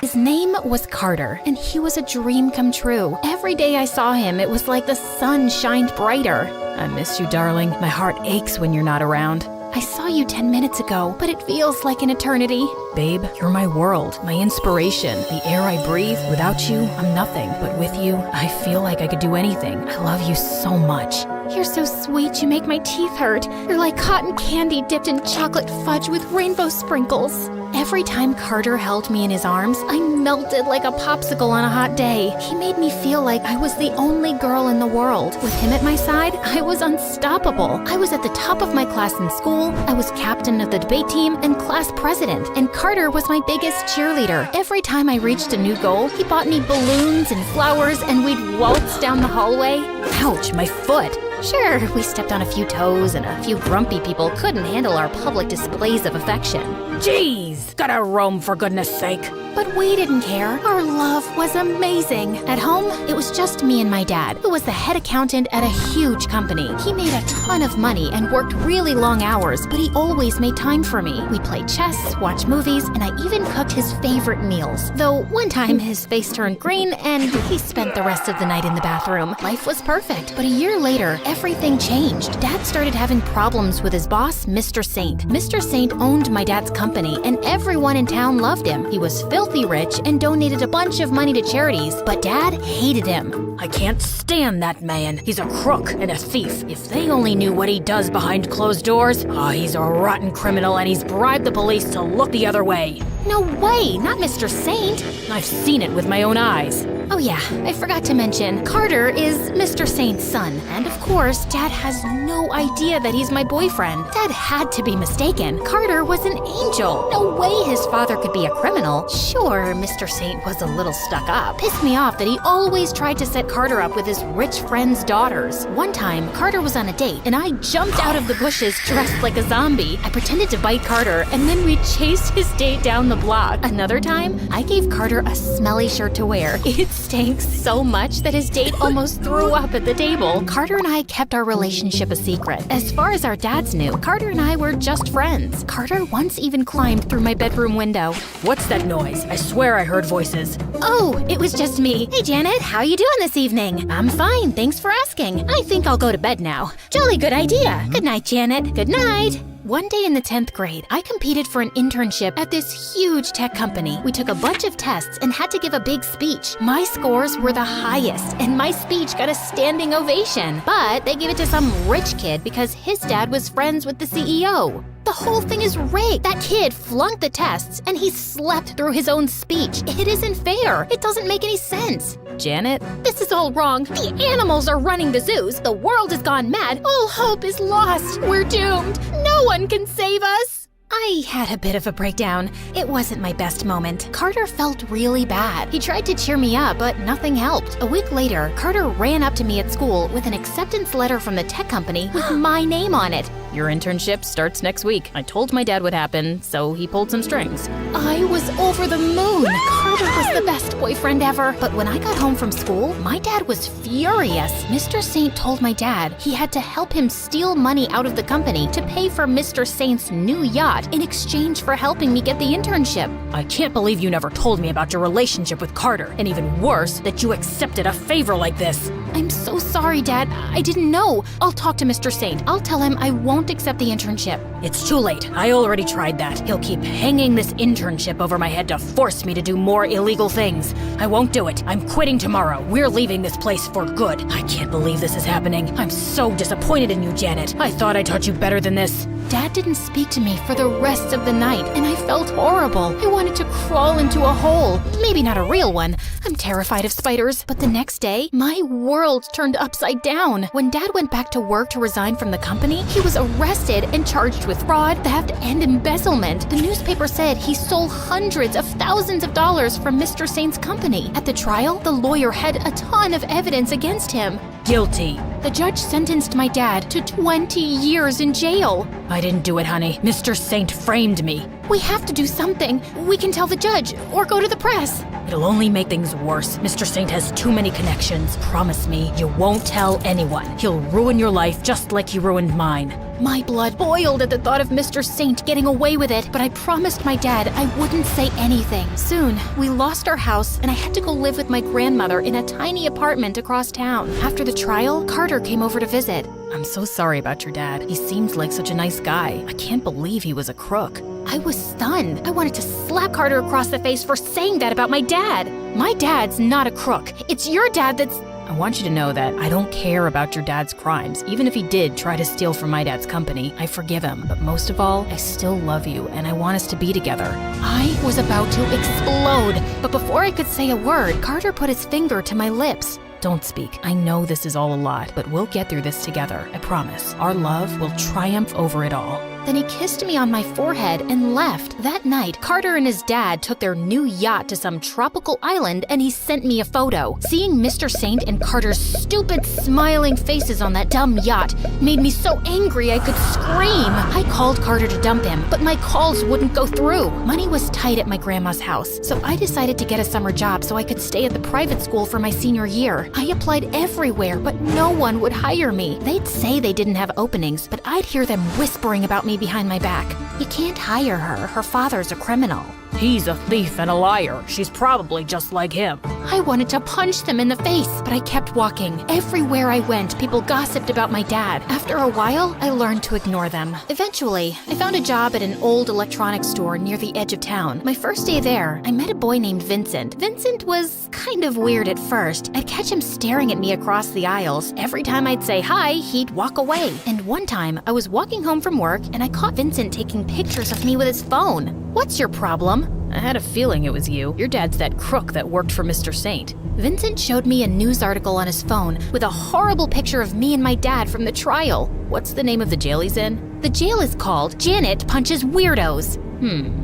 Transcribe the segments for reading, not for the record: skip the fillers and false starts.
His name was Carter, and he was a dream come true. Every day I saw him, it was like the sun shined brighter. I miss you, darling. My heart aches when you're not around. I saw you 10 minutes ago, but it feels like an eternity. Babe, you're my world, my inspiration, the air I breathe. Without you, I'm nothing, but with you, I feel like I could do anything. I love you so much. You're so sweet, you make my teeth hurt. You're like cotton candy dipped in chocolate fudge with rainbow sprinkles. Every time Carter held me in his arms, I melted like a popsicle on a hot day. He made me feel like I was the only girl in the world. With him at my side, I was unstoppable. I was at the top of my class in school, I was captain of the debate team and class president, and Carter was my biggest cheerleader. Every time I reached a new goal, he bought me balloons and flowers and we'd waltz down the hallway. Ouch, my foot. Sure, we stepped on a few toes and a few grumpy people couldn't handle our public displays of affection. Jeez, gotta roam for goodness sake. But we didn't care. Our love was amazing. At home, it was just me and my dad, who was the head accountant at a huge company. He made a ton of money and worked really long hours, but he always made time for me. We played chess, watched movies, and I even cooked his favorite meals. Though one time his face turned green and he spent the rest of the night in the bathroom. Life was perfect, but a year later, everything changed. Dad started having problems with his boss, Mr. Saint. Mr. Saint owned my dad's company, and everyone in town loved him. He was filthy rich and donated a bunch of money to charities, but Dad hated him. I can't stand that man. He's a crook and a thief. If they only knew what he does behind closed doors. Oh, he's a rotten criminal and he's bribed the police to look the other way. No way, not Mr. Saint. I've seen it with my own eyes. Oh yeah, I forgot to mention, Carter is Mr. Saint's son. And of course, Dad has no idea that he's my boyfriend. Dad had to be mistaken. Carter was an angel. No way his father could be a criminal. Sure, Mr. Saint was a little stuck up. Pissed me off that he always tried to set Carter up with his rich friend's daughters. One time, Carter was on a date, and I jumped out of the bushes dressed like a zombie. I pretended to bite Carter, and then we chased his date down the block. Another time, I gave Carter a smelly shirt to wear. It stank so much that his date almost threw up at the table. Carter and I kept our relationship a secret. As far as our dads knew, Carter and I were just friends. Carter once even climbed through my bedroom window. What's that noise? I swear I heard voices. Oh, it was just me. Hey Janet, how you doing this evening? I'm fine, thanks for asking. I think I'll go to bed now. Jolly good idea. Good night, Janet. Good night. One day in the 10th grade, I competed for an internship at this huge tech company. We took a bunch of tests and had to give a big speech. My scores were the highest, and my speech got a standing ovation. But they gave it to some rich kid because his dad was friends with the CEO. The whole thing is rigged. That kid flunked the tests, and he slept through his own speech. It isn't fair. It doesn't make any sense. Janet, this is all wrong. The animals are running the zoos. The world has gone mad. All hope is lost. We're doomed. No one can save us. I had a bit of a breakdown. It wasn't my best moment. Carter felt really bad. He tried to cheer me up, but nothing helped. A week later, Carter ran up to me at school with an acceptance letter from the tech company with my name on it. Your internship starts next week. I told my dad what happened, so he pulled some strings. I was over the moon. Carter was the best boyfriend ever. But when I got home from school, my dad was furious. Mr. Saint told my dad he had to help him steal money out of the company to pay for Mr. Saint's new yacht in exchange for helping me get the internship. I can't believe you never told me about your relationship with Carter, and even worse, that you accepted a favor like this. I'm so sorry, Dad. I didn't know. I'll talk to Mr. Saint. I'll tell him I won't accept the internship. It's too late. I already tried that. He'll keep hanging this internship over my head to force me to do more illegal things. I won't do it. I'm quitting tomorrow. We're leaving this place for good. I can't believe this is happening. I'm so disappointed in you, Janet. I thought I taught you better than this. Dad didn't speak to me for the rest of the night, and I felt horrible. I wanted to crawl into a hole. Maybe not a real one. I'm terrified of spiders. But the next day, my world turned upside down. When Dad went back to work to resign from the company, he was arrested and charged with fraud, theft, and embezzlement. The newspaper said he stole hundreds of thousands of dollars from Mr. Saint's company. At the trial, the lawyer had a ton of evidence against him. Guilty. The judge sentenced my dad to 20 years in jail. I didn't do it, honey. Mr. Saint framed me. We have to do something. We can tell the judge or go to the press. It'll only make things worse. Mr. Saint has too many connections. Promise me you won't tell anyone. He'll ruin your life just like he ruined mine. My blood boiled at the thought of Mr. Saint getting away with it, but I promised my dad I wouldn't say anything. Soon, we lost our house, and I had to go live with my grandmother in a tiny apartment across town. After the trial, Carter came over to visit. I'm so sorry about your dad. He seemed like such a nice guy. I can't believe he was a crook. I was stunned. I wanted to slap Carter across the face for saying that about my dad. My dad's not a crook. It's your dad that's... I want you to know that I don't care about your dad's crimes. Even if he did try to steal from my dad's company, I forgive him. But most of all, I still love you and I want us to be together. I was about to explode, but before I could say a word, Carter put his finger to my lips. Don't speak. I know this is all a lot, but we'll get through this together. I promise. Our love will triumph over it all. Then he kissed me on my forehead and left. That night, Carter and his dad took their new yacht to some tropical island and he sent me a photo. Seeing Mr. Saint and Carter's stupid smiling faces on that dumb yacht made me so angry I could scream. I called Carter to dump him, but my calls wouldn't go through. Money was tight at my grandma's house, so I decided to get a summer job so I could stay at the private school for my senior year. I applied everywhere, but no one would hire me. They'd say they didn't have openings, but I'd hear them whispering about me behind my back. You can't hire her. Her father's a criminal. He's a thief and a liar. She's probably just like him. I wanted to punch them in the face, but I kept walking. Everywhere I went, people gossiped about my dad. After a while, I learned to ignore them. Eventually, I found a job at an old electronics store near the edge of town. My first day there, I met a boy named Vincent. Vincent was kind of weird at first. I'd catch him staring at me across the aisles. Every time I'd say hi, he'd walk away. And one time, I was walking home from work and I caught Vincent taking pictures of me with his phone. What's your problem? I had a feeling it was you. Your dad's that crook that worked for Mr. Saint. Vincent showed me a news article on his phone with a horrible picture of me and my dad from the trial. What's the name of the jail he's in? The jail is called Janet Punches Weirdos.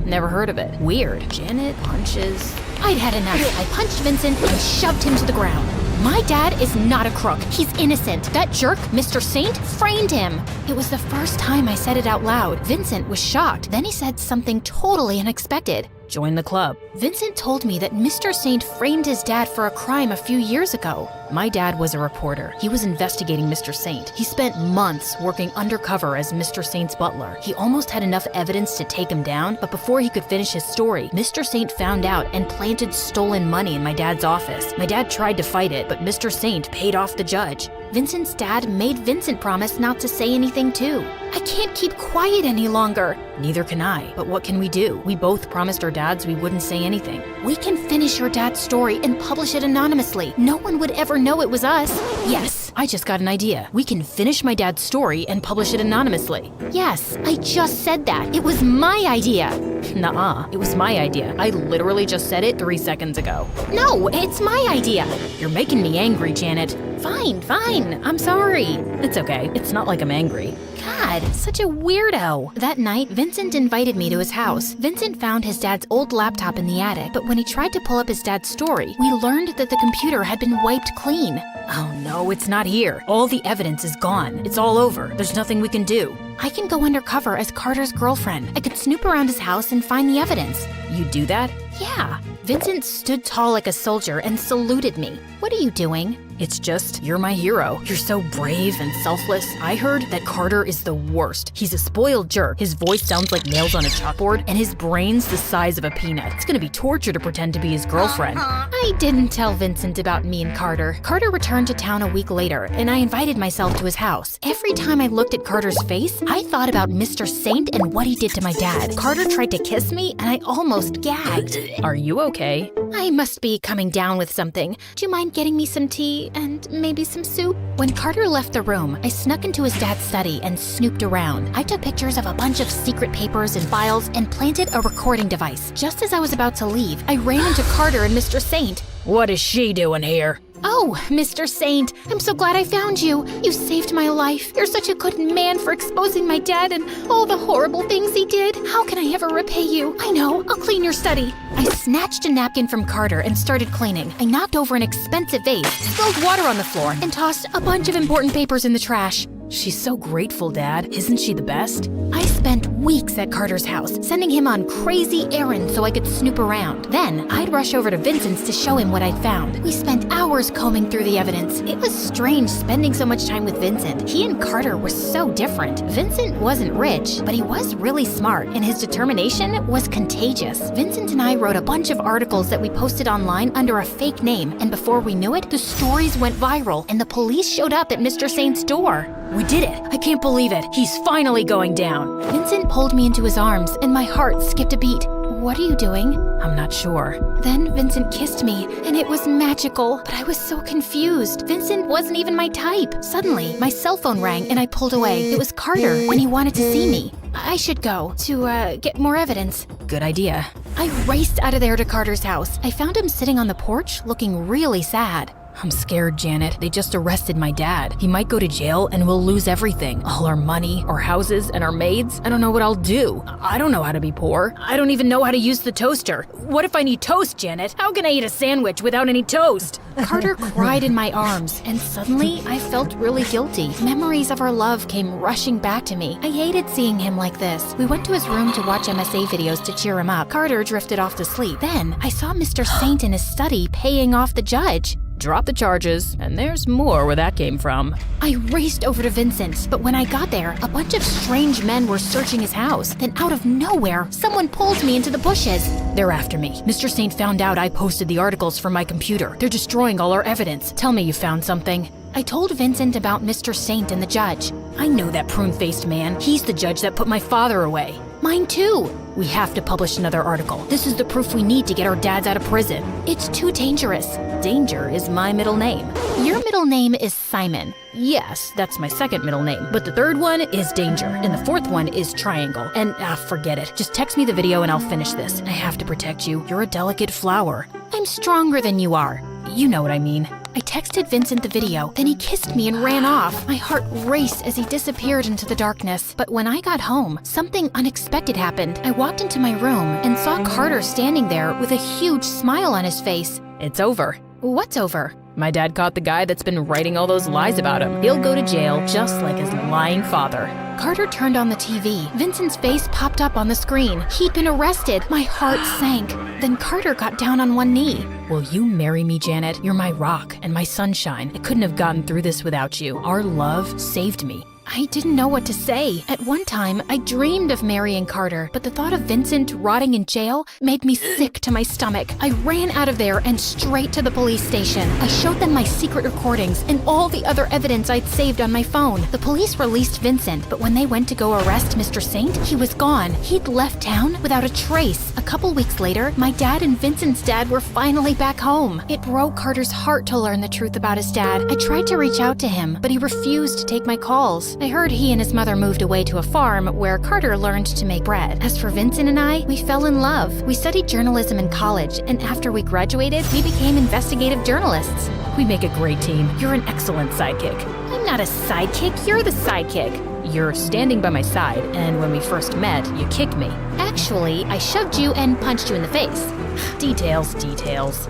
Never heard of it. Weird. Janet Punches... I'd had enough. I punched Vincent and shoved him to the ground. My dad is not a crook. He's innocent. That jerk, Mr. Saint, framed him. It was the first time I said it out loud. Vincent was shocked. Then he said something totally unexpected. Join the club. Vincent told me that Mr. Saint framed his dad for a crime a few years ago. My dad was a reporter. He was investigating Mr. Saint. He spent months working undercover as Mr. Saint's butler. He almost had enough evidence to take him down, but before he could finish his story, Mr. Saint found out and planted stolen money in my dad's office. My dad tried to fight it, but Mr. Saint paid off the judge. Vincent's dad made Vincent promise not to say anything too. I can't keep quiet any longer. Neither can I, but what can we do? We both promised our dads we wouldn't say anything. We can finish your dad's story and publish it anonymously. No one would ever know it was us. Yes, I just got an idea. We can finish my dad's story and publish it anonymously. Yes, I just said that. It was my idea. Nuh-uh, it was my idea. I literally just said it 3 seconds ago. No, it's my idea. You're making me angry, Janet. Fine. I'm sorry. It's okay. It's not like I'm angry. God, such a weirdo. That night, Vincent invited me to his house. Vincent found his dad's old laptop in the attic, but when he tried to pull up his dad's story, we learned that the computer had been wiped clean. Oh no, it's not here. All the evidence is gone. It's all over. There's nothing we can do. I can go undercover as Carter's girlfriend. I could snoop around his house and find the evidence. You do that? Yeah. Vincent stood tall like a soldier and saluted me. What are you doing? It's just, you're my hero. You're so brave and selfless. I heard that Carter is the worst. He's a spoiled jerk. His voice sounds like nails on a chalkboard, and his brain's the size of a peanut. It's gonna be torture to pretend to be his girlfriend. I didn't tell Vincent about me and Carter. Carter returned to town a week later, and I invited myself to his house. Every time I looked at Carter's face, I thought about Mr. Saint and what he did to my dad. Carter tried to kiss me, and I almost gagged. Are you okay? I must be coming down with something. Do you mind getting me some tea and maybe some soup? When Carter left the room, I snuck into his dad's study and snooped around. I took pictures of a bunch of secret papers and files and planted a recording device. Just as I was about to leave, I ran into Carter and Mr. Saint. What is she doing here? Oh, Mr. Saint, I'm so glad I found you. You saved my life. You're such a good man for exposing my dad and all the horrible things he did. How can I ever repay you? I know, I'll clean your study. I snatched a napkin from Carter and started cleaning. I knocked over an expensive vase, spilled water on the floor, and tossed a bunch of important papers in the trash. She's so grateful, Dad. Isn't she the best? I spent weeks at Carter's house, sending him on crazy errands so I could snoop around. Then, I'd rush over to Vincent's to show him what I'd found. We spent hours combing through the evidence. It was strange spending so much time with Vincent. He and Carter were so different. Vincent wasn't rich, but he was really smart, and his determination was contagious. Vincent and I wrote a bunch of articles that we posted online under a fake name, and before we knew it, the stories went viral, and the police showed up at Mr. Saint's door. We did it! I can't believe it! He's finally going down! Vincent pulled me into his arms, and my heart skipped a beat. What are you doing? I'm not sure. Then Vincent kissed me, and it was magical, but I was so confused. Vincent wasn't even my type. Suddenly, my cell phone rang, and I pulled away. It was Carter, and he wanted to see me. I should go to, get more evidence. Good idea. I raced out of there to Carter's house. I found him sitting on the porch, looking really sad. I'm scared, Janet. They just arrested my dad. He might go to jail and we'll lose everything. All our money, our houses, and our maids. I don't know what I'll do. I don't know how to be poor. I don't even know how to use the toaster. What if I need toast, Janet? How can I eat a sandwich without any toast? Carter cried in my arms, and suddenly I felt really guilty. Memories of our love came rushing back to me. I hated seeing him like this. We went to his room to watch MSA videos to cheer him up. Carter drifted off to sleep. Then I saw Mr. Saint in his study paying off the judge. Drop the charges, and there's more where that came from. I raced over to Vincent's, but when I got there, a bunch of strange men were searching his house. Then out of nowhere, someone pulled me into the bushes. They're after me. Mr. Saint found out I posted the articles from my computer. They're destroying all our evidence. Tell me you found something. I told Vincent about Mr. Saint and the judge. I know that prune-faced man. He's the judge that put my father away. Mine too. We have to publish another article. This is the proof we need to get our dads out of prison. It's too dangerous. Danger is my middle name. Your middle name is Simon. Yes, that's my second middle name. But the third one is Danger, and the fourth one is Triangle. And forget it. Just text me the video and I'll finish this. I have to protect you. You're a delicate flower. I'm stronger than you are. You know what I mean. I texted Vincent the video, then he kissed me and ran off. My heart raced as he disappeared into the darkness. But when I got home, something unexpected happened. I walked into my room and saw Carter standing there with a huge smile on his face. It's over. What's over? My dad caught the guy that's been writing all those lies about him. He'll go to jail just like his lying father. Carter turned on the TV. Vincent's face popped up on the screen. He'd been arrested. My heart sank. Then Carter got down on one knee. Will you marry me, Janet? You're my rock and my sunshine. I couldn't have gotten through this without you. Our love saved me. I didn't know what to say. At one time, I dreamed of marrying Carter, but the thought of Vincent rotting in jail made me sick to my stomach. I ran out of there and straight to the police station. I showed them my secret recordings and all the other evidence I'd saved on my phone. The police released Vincent, but when they went to go arrest Mr. Saint, he was gone. He'd left town without a trace. A couple weeks later, my dad and Vincent's dad were finally back home. It broke Carter's heart to learn the truth about his dad. I tried to reach out to him, but he refused to take my calls. I heard he and his mother moved away to a farm where Carter learned to make bread. As for Vincent and I, we fell in love. We studied journalism in college, and after we graduated, we became investigative journalists. We make a great team. You're an excellent sidekick. I'm not a sidekick, you're the sidekick. You're standing by my side, and when we first met, you kicked me. Actually, I shoved you and punched you in the face. Details, details.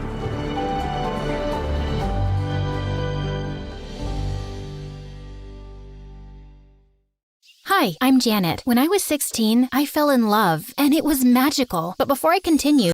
Hi, I'm Janet. When I was 16, I fell in love, and it was magical. But before I continue,